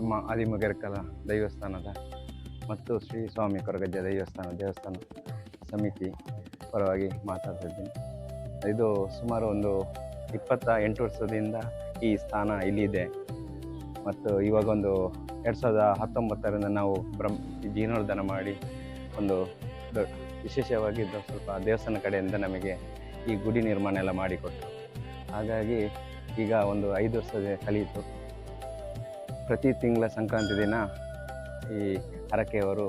ನಮ್ಮ ಆದಿಮಗೆರಕಲ ದೇವಸ್ಥಾನದ ಮತ್ತು ಶ್ರೀ ಸ್ವಾಮಿ ಕೊರಗಜ್ಜ ದೇವಸ್ಥಾನ ಸಮಿತಿ ಪರವಾಗಿ ಮಾತಾಡ್ತಿದ್ದೀನಿ. ಇದು ಸುಮಾರು ಒಂದು 28 ವರ್ಷದಿಂದ ಈ ಸ್ಥಾನ ಇಲ್ಲಿದೆ ಮತ್ತು ಇವಾಗ ಒಂದು 2019ರಿಂದ ನಾವು ಜೀರ್ಣೋದ್ಧಾರ ಮಾಡಿ ಒಂದು ವಿಶೇಷವಾಗಿ ಸ್ವಲ್ಪ ದೇವಸ್ಥಾನ ಕಡೆಯಿಂದ ನಮಗೆ ಈ ಗುಡಿ ನಿರ್ಮಾಣ ಎಲ್ಲ ಮಾಡಿಕೊಟ್ಟರು. ಹಾಗಾಗಿ ಈಗ ಒಂದು 5 ವರ್ಷದ ಕಳೆಯಿತು. ಪ್ರತಿ ತಿಂಗಳ ಸಂಕ್ರಾಂತಿ ದಿನ ಈ ಹರಕೆಯವರು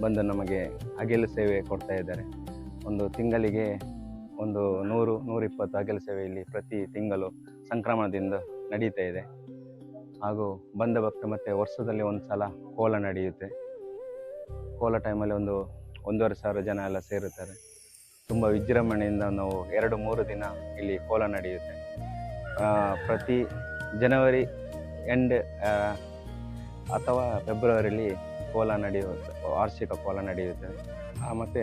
ಬಂದು ನಮಗೆ ಅಗೆಲು ಸೇವೆ ಕೊಡ್ತಾ ಇದ್ದಾರೆ. ಒಂದು ತಿಂಗಳಿಗೆ ಒಂದು 100-120 ಅಗೆಲು ಸೇವೆ ಇಲ್ಲಿ ಪ್ರತಿ ತಿಂಗಳು ಸಂಕ್ರಮಣದಿಂದ ನಡೀತಾ ಇದೆ. ಹಾಗೂ ಬಂದ ಭಕ್ತ ಮತ್ತು ವರ್ಷದಲ್ಲಿ ಒಂದು ಸಲ ಕೋಲ ನಡೆಯುತ್ತೆ. ಕೋಲ ಟೈಮಲ್ಲಿ ಒಂದು 1,500 ಜನ ಎಲ್ಲ ಸೇರುತ್ತಾರೆ. ತುಂಬ ವಿಜೃಂಭಣೆಯಿಂದ ನಾವು 2-3 ದಿನ ಇಲ್ಲಿ ಕೋಲ ನಡೆಯುತ್ತೆ. ಪ್ರತಿ ಜನವರಿ ಎಂಡ್ ಅಥವಾ ಫೆಬ್ರವರಿಲಿ ಕೋಲ ನಡೆಯುತ್ತೆ, ವಾರ್ಷಿಕ ಕೋಲ ನಡೆಯುತ್ತದೆ. ಮತ್ತು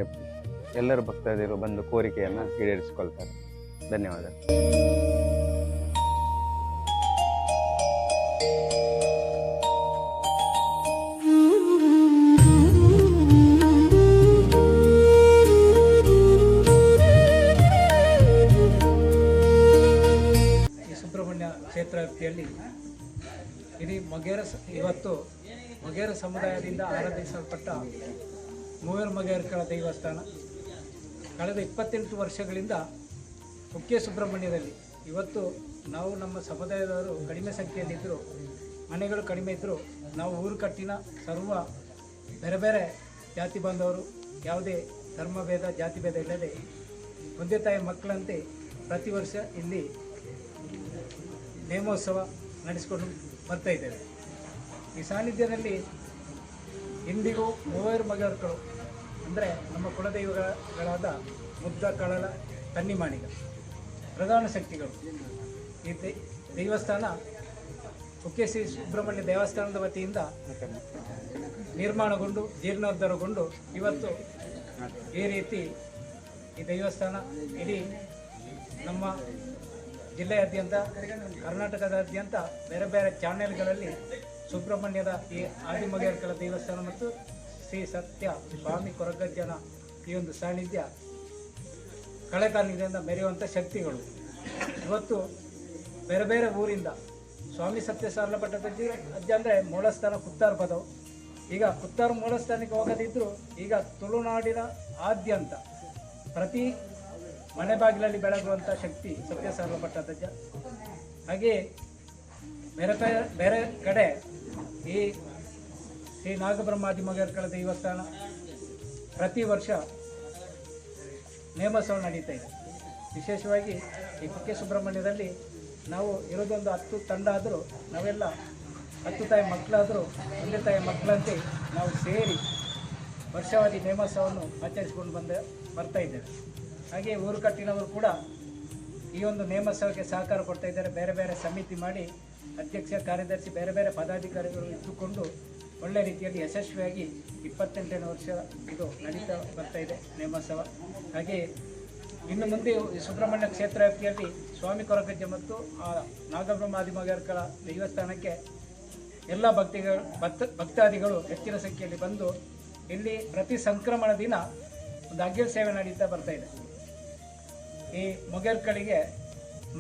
ಎಲ್ಲರೂ ಭಕ್ತಾದಿಗಳು ಬಂದು ಕೋರಿಕೆಯನ್ನು ಈಡೇರಿಸಿಕೊಳ್ತಾರೆ. ಧನ್ಯವಾದ. ಸುಬ್ರಹ್ಮಣ್ಯ ಕ್ಷೇತ್ರ ವ್ಯಾಪ್ತಿಯಲ್ಲಿ ಇಡೀ ಇವತ್ತು ಮೊಗೇರ ಸಮುದಾಯದಿಂದ ಆರಾಧಿಸಲ್ಪಟ್ಟ ಮೂವೇರು ಮೊಗೇರಕಳ ದೇವಸ್ಥಾನ ಕಳೆದ 28 ವರ್ಷಗಳಿಂದ ಕುಕ್ಕೆ ಸುಬ್ರಹ್ಮಣ್ಯದಲ್ಲಿ ಇವತ್ತು ನಾವು ನಮ್ಮ ಸಮುದಾಯದವರು ಕಡಿಮೆ ಸಂಖ್ಯೆಯಲ್ಲಿದ್ದರು, ಮನೆಗಳು ಕಡಿಮೆ ಇದ್ದರು. ನಾವು ಊರು ಕಟ್ಟಿನ ಸರ್ವ ಬೇರೆ ಬೇರೆ ಜಾತಿ ಬಾಂಧವರು, ಯಾವುದೇ ಧರ್ಮಭೇದ ಜಾತಿ ಭೇದ ಇಲ್ಲದೆ ಒಂದೇ ತಾಯಿ ಮಕ್ಕಳಂತೆ ಪ್ರತಿ ವರ್ಷ ಇಲ್ಲಿ ನೇಮೋತ್ಸವ ನಡೆಸಿಕೊಂಡು ಬರ್ತಾ ಇದ್ದೇವೆ. ಈ ಸಾನ್ನಿಧ್ಯದಲ್ಲಿ ಇಂದಿಗೂ ಮೂವರು ಮೊಗೇರಕಳು ಅಂದರೆ ನಮ್ಮ ಕುಲದೈವಗಳಾದ ಮುದ್ದ, ಕಳಲ, ತನ್ನಿಮಾಣಿಗ ಪ್ರಧಾನ ಶಕ್ತಿಗಳು. ಈ ದೇವಸ್ಥಾನ ಕುಕ್ಕೆ ಶ್ರೀ ಸುಬ್ರಹ್ಮಣ್ಯ ದೇವಸ್ಥಾನದ ವತಿಯಿಂದ ನಿರ್ಮಾಣಗೊಂಡು ಜೀರ್ಣೋದ್ಧಾರಗೊಂಡು ಇವತ್ತು ಈ ರೀತಿ ಈ ದೇವಸ್ಥಾನ ಇಡೀ ನಮ್ಮ ಜಿಲ್ಲೆಯಾದ್ಯಂತ, ಕರ್ನಾಟಕದಾದ್ಯಂತ ಬೇರೆ ಬೇರೆ ಚಾನೆಲ್ಗಳಲ್ಲಿ ಸುಬ್ರಹ್ಮಣ್ಯದ ಈ ಆದಿಮೊಗೇರಕಳ ದೇವಸ್ಥಾನ ಮತ್ತು ಶ್ರೀ ಸತ್ಯ ಸ್ವಾಮಿ ಕೊರಗಜ್ಜನ ಈ ಒಂದು ಸಾನ್ನಿಧ್ಯ ಕಳೆಕಾಲದಿಂದ ಮೆರೆಯುವಂಥ ಶಕ್ತಿಗಳು. ಇವತ್ತು ಬೇರೆ ಬೇರೆ ಊರಿಂದ ಸ್ವಾಮಿ ಸತ್ಯ ಸಾರಲಪಟ್ಟದಜ್ಜಿ ಅಜ್ಜ ಅಂದರೆ ಮೂಲಸ್ಥಾನ ಕುತ್ತಾರು ಪದವು. ಈಗ ಕುತ್ತಾರು ಮೂಲಸ್ಥಾನಕ್ಕೆ ಹೋಗದಿದ್ದರೂ ಈಗ ತುಳುನಾಡಿನ ಆದ್ಯಂತ ಪ್ರತಿ ಮನೆ ಬಾಗಿಲಲ್ಲಿ ಬೆಳಗುವಂಥ ಶಕ್ತಿ ಸತ್ಯ ಸಾರಲಪಟ್ಟದಜ್ಜ. ಹಾಗೆಯೇ ಬೇರೆ ಕಡೆ ಈ ಶ್ರೀ ನಾಗಬ್ರಹ್ಮಾದಿ ಮೊಗೇರಕಳ ದೇವಸ್ಥಾನ ಪ್ರತಿ ವರ್ಷ ನೇಮೋತ್ಸವ ನಡೀತಾ ಇದೆ. ವಿಶೇಷವಾಗಿ ಈ ಕುಕ್ಕೆ ಸುಬ್ರಹ್ಮಣ್ಯದಲ್ಲಿ ನಾವು ಇರೋದೊಂದು 10 ತಂಡ ಆದರೂ ನಾವೆಲ್ಲ 10 ತಾಯಿ ಮಕ್ಕಳಾದರೂ ಒಂದೇ ತಾಯಿ ಮಕ್ಕಳಂತೆ ನಾವು ಸೇರಿ ವರ್ಷಾವಧಿ ನೇಮೋತ್ಸವವನ್ನು ಆಚರಿಸಿಕೊಂಡು ಬರ್ತಾ ಇದ್ದೇವೆ. ಹಾಗೆ ಊರು ಕಟ್ಟಿನವರು ಕೂಡ ಈ ಒಂದು ನೇಮೋತ್ಸವಕ್ಕೆ ಸಹಕಾರ ಕೊಡ್ತಾ ಇದ್ದಾರೆ. ಬೇರೆ ಬೇರೆ ಸಮಿತಿ ಮಾಡಿ ಅಧ್ಯಕ್ಷ, ಕಾರ್ಯದರ್ಶಿ, ಬೇರೆ ಬೇರೆ ಪದಾಧಿಕಾರಿಗಳು ಇದ್ದುಕೊಂಡು ಒಳ್ಳೆ ರೀತಿಯಲ್ಲಿ ಯಶಸ್ವಿಯಾಗಿ 28ನೇ ವರ್ಷ ಇದು ನಡೀತಾ ಬರ್ತಾ ಇದೆ ನೇಮೋತ್ಸವ. ಹಾಗೆ ಇನ್ನು ಮುಂದೆ ಸುಬ್ರಹ್ಮಣ್ಯ ಕ್ಷೇತ್ರ ವ್ಯಾಪ್ತಿಯಲ್ಲಿ ಸ್ವಾಮಿ ಕೊರಗಜ್ಜ ಮತ್ತು ನಾಗಬ್ರಹ್ಮಾದಿ ಮೊಗೇರಕಳ ದೇವಸ್ಥಾನಕ್ಕೆ ಎಲ್ಲ ಭಕ್ತಾದಿಗಳು ಹೆಚ್ಚಿನ ಸಂಖ್ಯೆಯಲ್ಲಿ ಬಂದು ಇಲ್ಲಿ ಪ್ರತಿ ಸಂಕ್ರಮಣ ದಿನ ಒಂದು ಅಗ್ಗಿಲ ಸೇವೆ ನಡೀತಾ ಬರ್ತಾ ಇದೆ. ಈ ಮೊಗೇರಕಳಿಗೆ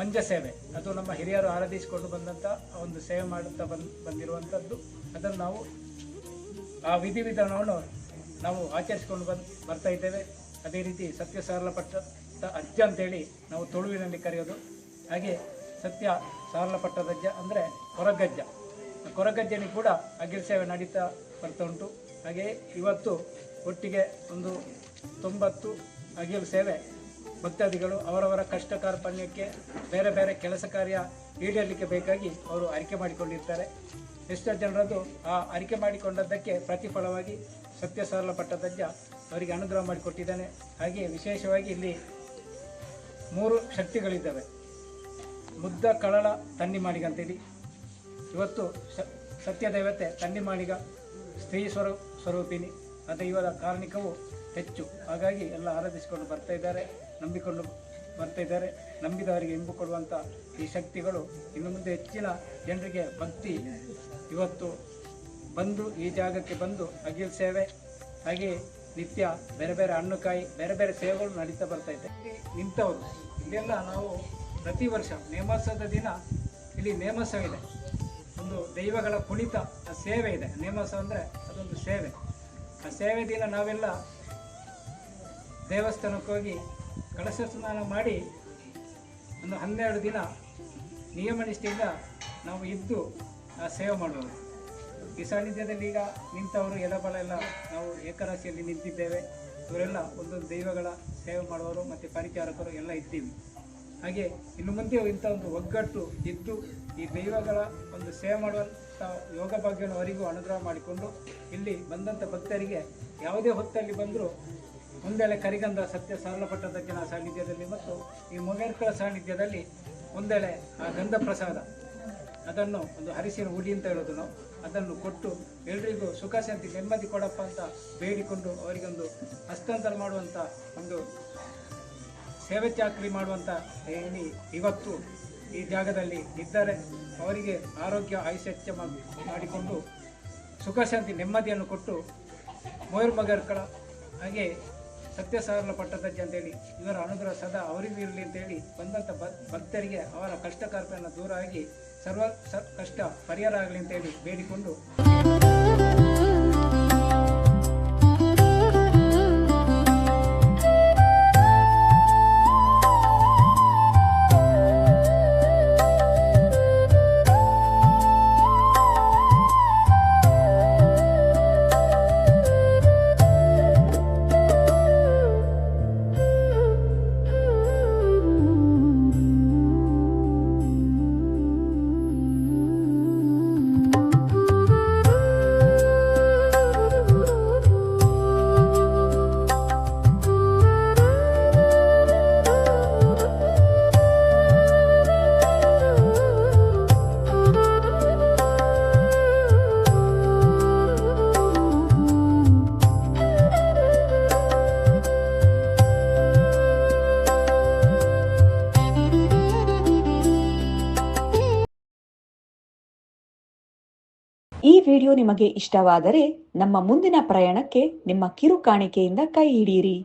ಮಂಜ ಸೇವೆ, ಅದು ನಮ್ಮ ಹಿರಿಯರು ಆರಾಧಿಸಿಕೊಂಡು ಬಂದಂಥ ಒಂದು ಸೇವೆ ಮಾಡುತ್ತಾ ಬಂದಿರುವಂಥದ್ದು. ಅದನ್ನು ನಾವು ಆ ವಿಧಿವಿಧಾನವನ್ನು ನಾವು ಆಚರಿಸಿಕೊಂಡು ಬರ್ತಾ ಇದ್ದೇವೆ. ಅದೇ ರೀತಿ ಸತ್ಯ ಸಾರಲಪಟ್ಟ ಅಜ್ಜ ಅಂತೇಳಿ ನಾವು ತುಳುವಿನಲ್ಲಿ ಕರೆಯೋದು. ಹಾಗೆ ಸತ್ಯ ಸಾರಲಪಟ್ಟದಜ್ಜ ಅಂದರೆ ಕೊರಗಜ್ಜ. ಕೊರಗಜ್ಜನಿಗೆ ಕೂಡ ಅಗ್ಗಿಲ ಸೇವೆ ನಡೀತಾ ಬರ್ತಾ ಉಂಟು. ಹಾಗೆ ಇವತ್ತು ಒಟ್ಟಿಗೆ ಒಂದು 90 ಅಗ್ಗಿಲ ಸೇವೆ ಭಕ್ತಾದಿಗಳು ಅವರವರ ಕಷ್ಟ ಕಾರ್ಪಣ್ಯಕ್ಕೆ ಬೇರೆ ಬೇರೆ ಕೆಲಸ ಕಾರ್ಯ ಈಡೇರಲಿಕ್ಕೆ ಬೇಕಾಗಿ ಅವರು ಅರಿಕೆ ಮಾಡಿಕೊಂಡಿರ್ತಾರೆ. ಎಷ್ಟೋ ಜನರದ್ದು ಆ ಅರಿಕೆ ಮಾಡಿಕೊಂಡದ್ದಕ್ಕೆ ಪ್ರತಿಫಲವಾಗಿ ಸತ್ಯ ಸಾರಲಪಟ್ಟದಜ್ಜ ಅವರಿಗೆ ಅನುಗ್ರಹ ಮಾಡಿಕೊಟ್ಟಿದ್ದಾನೆ. ಹಾಗೆ ವಿಶೇಷವಾಗಿ ಇಲ್ಲಿ 3 ಶಕ್ತಿಗಳಿದ್ದಾವೆ. ಮುದ್ದ, ಕಳಲ, ತನ್ನಿಮಾಣಿಗ ಅಂತೇಳಿ. ಇವತ್ತು ಸತ್ಯದೇವತೆ ತನ್ನಿಮಾಣಿಗ ಸ್ತ್ರೀ ಸ್ವರೂಪಿಣಿ, ಆ ದೈವದ ಕಾರಣಿಕವು ಹೆಚ್ಚು. ಹಾಗಾಗಿ ಎಲ್ಲ ಆರಾಧಿಸಿಕೊಂಡು ಬರ್ತಾ ಇದ್ದಾರೆ, ನಂಬಿಕೊಂಡು ಬರ್ತಾ ಇದ್ದಾರೆ. ನಂಬಿದವರಿಗೆ ಇಂಬು ಕೊಡುವಂಥ ಈ ಶಕ್ತಿಗಳು ಇನ್ನು ಮುಂದೆ ಹೆಚ್ಚಿನ ಜನರಿಗೆ ಭಕ್ತಿ ಇವತ್ತು ಬಂದು ಈ ಜಾಗಕ್ಕೆ ಬಂದು ಅಗಿಲ್ ಸೇವೆ ಹಾಗೆ ನಿತ್ಯ ಬೇರೆ ಬೇರೆ ಹಣ್ಣು ಕಾಯಿ ಬೇರೆ ಬೇರೆ ಸೇವೆಗಳು ನಡೀತಾ ಬರ್ತೈತೆ. ಇಲ್ಲಿ ನಿಂತವರು ಇಲ್ಲೆಲ್ಲ ನಾವು ಪ್ರತಿ ವರ್ಷ ನೇಮೋತ್ಸವದ ದಿನ ಇಲ್ಲಿ ನೇಮೋತ್ಸವ ಇದೆ, ಒಂದು ದೈವಗಳ ಕುಣಿತ ಸೇವೆ ಇದೆ. ನೇಮೋತ್ಸವ ಅಂದರೆ ಅದೊಂದು ಸೇವೆ. ಆ ಸೇವೆ ದಿನ ನಾವೆಲ್ಲ ದೇವಸ್ಥಾನಕ್ಕೆ ಹೋಗಿ ಕಳಶ ಸ್ನಾನ ಮಾಡಿ ಒಂದು 12 ದಿನ ನಿಯಮನಿಷ್ಠೆಯಿಂದ ನಾವು ಇದ್ದು ಆ ಸೇವೆ ಮಾಡುವುದು. ಈ ಸಾನ್ನಿಧ್ಯದಲ್ಲಿ ಈಗ ನಿಂತವರು ಎಡಬಲ ಎಲ್ಲ ನಾವು ಏಕರಾಶಿಯಲ್ಲಿ ನಿಂತಿದ್ದೇವೆ. ಇವರೆಲ್ಲ ಒಂದೊಂದು ದೈವಗಳ ಸೇವೆ ಮಾಡುವವರು ಮತ್ತು ಪರಿಚಾರಕರು ಎಲ್ಲ ಇದ್ದೀವಿ. ಹಾಗೆ ಇನ್ನು ಮುಂದೆ ಇಂಥ ಒಂದು ಒಗ್ಗಟ್ಟು ಇದ್ದು ಈ ದೈವಗಳ ಒಂದು ಸೇವೆ ಮಾಡುವಂಥ ಯೋಗ ಭಾಗ್ಯವನ್ನು ಅವರಿಗೂ ಅನುಗ್ರಹ ಮಾಡಿಕೊಂಡು ಇಲ್ಲಿ ಬಂದಂಥ ಭಕ್ತರಿಗೆ ಯಾವುದೇ ಹೊತ್ತಲ್ಲಿ ಬಂದರೂ ಒಂದೆಳೆ ಕರಿಗಂಧ ಸತ್ಯ ಸರಳಪಟ್ಟದಜ್ಜನ ಸಾನ್ನಿಧ್ಯದಲ್ಲಿ ಮತ್ತು ಈ ಮೊಗೇರ್ಕಳ ಸಾನ್ನಿಧ್ಯದಲ್ಲಿ ಒಂದೆಳೆ ಆ ಗಂಧ ಪ್ರಸಾದ ಅದನ್ನು ಒಂದು ಹರಿಸಿನ ಉಡಿ ಅಂತ ಹೇಳೋದು ನಾವು ಅದನ್ನು ಕೊಟ್ಟು ಎಲ್ರಿಗೂ ಸುಖ ಶಾಂತಿ ನೆಮ್ಮದಿ ಕೊಡಪ್ಪ ಅಂತ ಬೇಡಿಕೊಂಡು ಅವರಿಗೊಂದು ಹಸ್ತಾಂತರ ಮಾಡುವಂಥ ಒಂದು ಸೇವೆ ಚಾಕರಿ ಮಾಡುವಂಥ ಇವತ್ತು ಈ ಜಾಗದಲ್ಲಿ ಇದ್ದಾರೆ. ಅವರಿಗೆ ಆರೋಗ್ಯ ಆಯುಷ್ಯ ಮಾಡಿಕೊಂಡು ಸುಖ ಶಾಂತಿ ನೆಮ್ಮದಿಯನ್ನು ಕೊಟ್ಟು ಮೊಗೇರ್ಕಳ ಹಾಗೆ ಸತ್ಯ ಸಾರಲ ಪಟ್ಟದಜ್ಜ ಅಂತೇಳಿ ಇವರ ಅನುಗ್ರಹ ಸದಾ ಅವರಿಗೂ ಇರಲಿ ಅಂತೇಳಿ ಬಂದಂಥ ಭಕ್ತರಿಗೆ ಅವರ ಕಷ್ಟ ಕಾರ್ಪಣ್ಯ ದೂರ ಆಗಿ ಕಷ್ಟ ಪರಿಹಾರ ಆಗಲಿ ಅಂತೇಳಿ ಬೇಡಿಕೊಂಡು ಈ ವಿಡಿಯೋ ನಿಮಗೆ ಇಷ್ಟವಾದರೆ ನಮ್ಮ ಮುಂದಿನ ಪ್ರಯಾಣಕ್ಕೆ ನಿಮ್ಮ ಕಿರು ಕಾಣಿಕೆಯಿಂದ ಕೈ ಹಿಡಿಯಿರಿ.